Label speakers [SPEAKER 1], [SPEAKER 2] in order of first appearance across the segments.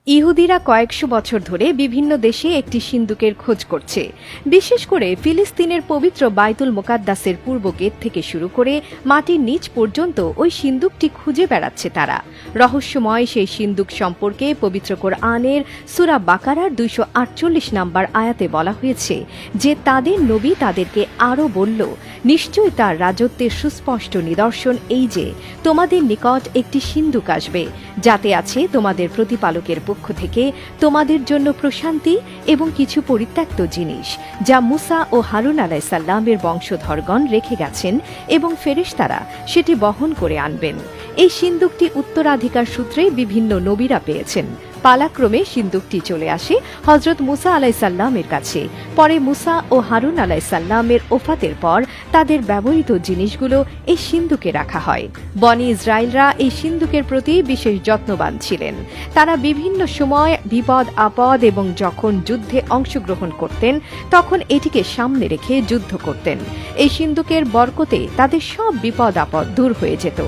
[SPEAKER 1] ইহুদিরা কয়েকশো বছর ধরে বিভিন্ন দেশে একটি সিন্দুকের খোঁজ করছে। বিশেষ করে ফিলিস্তিনের পবিত্র বাইতুল মোকাদ্দাসের পূর্ব গেট থেকে শুরু করে মাটির নিচ পর্যন্ত ওই সিন্দুকটি খুঁজে বেড়াচ্ছে তারা। রহস্যময় সেই সিন্দুক সম্পর্কে পবিত্র কোরআনের সূরা বাকারার 248 নম্বর আয়াতে বলা হয়েছে যে তাদের নবী তাদেরকে আরও বলল, নিশ্চয়ই তার রাজত্বের সুস্পষ্ট নিদর্শন এই যে তোমাদের নিকট একটি সিন্দুক আসবে, যাতে আছে তোমাদের প্রতিপালকের পক্ষ থেকে তোমাদের জন্য প্রশান্তি এবং কিছু পরিত্যক্ত জিনিস, যা মুসা ও হারুন আলাইসাল্লামের বংশধরগণ রেখে গেছেন, এবং ফেরেশতারা সেটি বহন করে আনবেন। এই সিন্দুকটি উত্তরাধিকার সূত্রে বিভিন্ন নবীরা পেয়েছেন। পালাক্রমে সিন্দুকটি চলে আসে হযরত মুসা আলাইসাল্লামের কাছে। পরে মুসা ও হারুন আলাইসাল্লামের ওফাতের পর তাদের ব্যবহৃত জিনিসগুলো এই সিন্দুকে রাখা হয়। বনি ইসরায়েলরা এই সিন্দুকের প্রতি বিশেষ যত্নবান ছিলেন। তারা বিভিন্ন সময় বিপদ আপদ এবং যখন যুদ্ধে অংশগ্রহণ করতেন তখন এটিকে সামনে রেখে যুদ্ধ করতেন। এই সিন্দুকের বরকতে তাদের সব বিপদ আপদ দূর হয়ে যেত।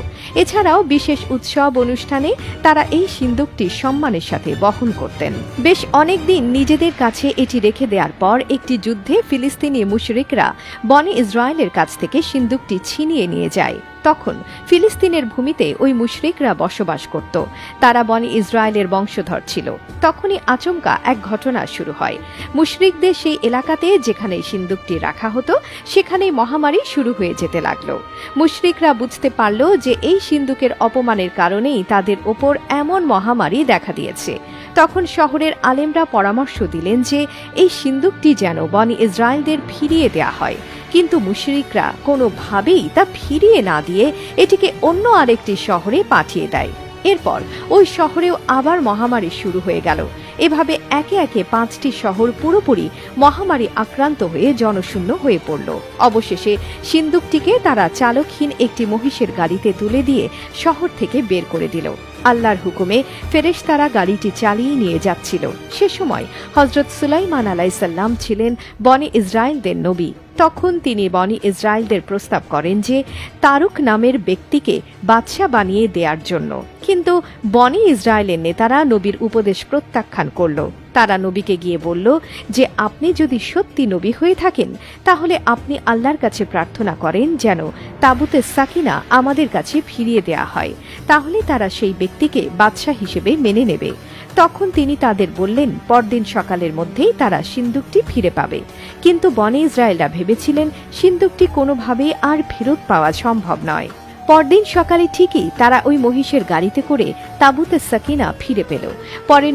[SPEAKER 1] এছাড়াও বিশেষ উৎসব অনুষ্ঠানে তারা এই সিন্দুকটি সম্মানের সাথে বহন করতেন। বেশ অনেকদিন নিজেদের কাছে এটি রেখে দেওয়ার পর একটি যুদ্ধে ফিলিস্তিনি মুশরিকরা বনি ইসরায়েলের কাছ থেকে সিন্দুকটি ছিনিয়ে নিয়ে যায়। তখন ফিলিস্তিনের ভূমিতে ওই মুশরিকরা বসবাস করত। তারা বনি ইসরায়েলের বংশধর ছিল। তখনই আচমকা এক ঘটনা শুরু হয়। মুশরিকদের সেই এলাকাতে যেখানে সিন্দুকটি রাখা হতো সেখানেই মহামারী শুরু হয়ে যেতে লাগলো। মুশরিকরা বুঝতে পারল যে এই সিন্দুকের অপমানের কারণেই তাদের ওপর এমন মহামারী দেখা দিয়েছে। তখন শহরের আলেমরা পরামর্শ দিলেন যে এই সিন্দুকটি যেন বনি ইসরায়েলদের ফিরিয়ে দেয়া হয়, কিন্তু মুশরিকরা কোনোভাবেই তা ফিরিয়ে না দিয়ে এটিকে অন্য আরেকটি শহরে পাঠিয়ে দেয়। এরপর ওই শহরেও আবার মহামারী শুরু হয়ে গেল। এভাবে একে একে 5টি শহর পুরোপুরি মহামারী আক্রান্ত হয়ে জনশূন্য হয়ে পড়ল। অবশেষে সিন্দুকটিকে তারা চালকহীন একটি মহিষের গাড়িতে তুলে দিয়ে শহর থেকে বের করে দিল। আল্লাহর হুকুমে ফেরেশতারা গাড়িটি চালিয়ে নিয়ে যাচ্ছিল। সে সময় হযরত সুলাইমান আলাইসাল্লাম ছিলেন বনি ইসরায়েলদের নবী। তখন তিনি বনি ইসরায়েলদের প্রস্তাব করেন যে তারুক নামের ব্যক্তিকে বাদশাহ বানিয়ে দেওয়ার জন্য, কিন্তু বনি ইসরায়েলের নেতারা নবীর উপদেশ প্রত্যাখ্যান করল। তারা নবীকে গিয়ে বলল যে আপনি যদি সত্যি নবী হয়ে থাকেন তাহলে আপনি আল্লাহর কাছে প্রার্থনা করেন যেন তাবুতে সাকিনা আমাদের কাছে ফিরিয়ে দেয়া হয়, তাহলে তারা সেই ব্যক্তিকে বাদশাহ হিসেবে মেনে নেবে। তখন তিনি তাদের বললেন পরদিন সকালের মধ্যেই তারা সিন্দুকটি ফিরে পাবে। কিন্তু বনি ইসরায়েলরা ভেবেছিলেন সিন্দুকটি কোনোভাবেই আর ফেরত পাওয়া সম্ভব নয়। পরদিন সকালে ঠিকই তারা ওই মহিষের গাড়িতে করে তাবুতে সাকিনা ফিরে পেল। পরে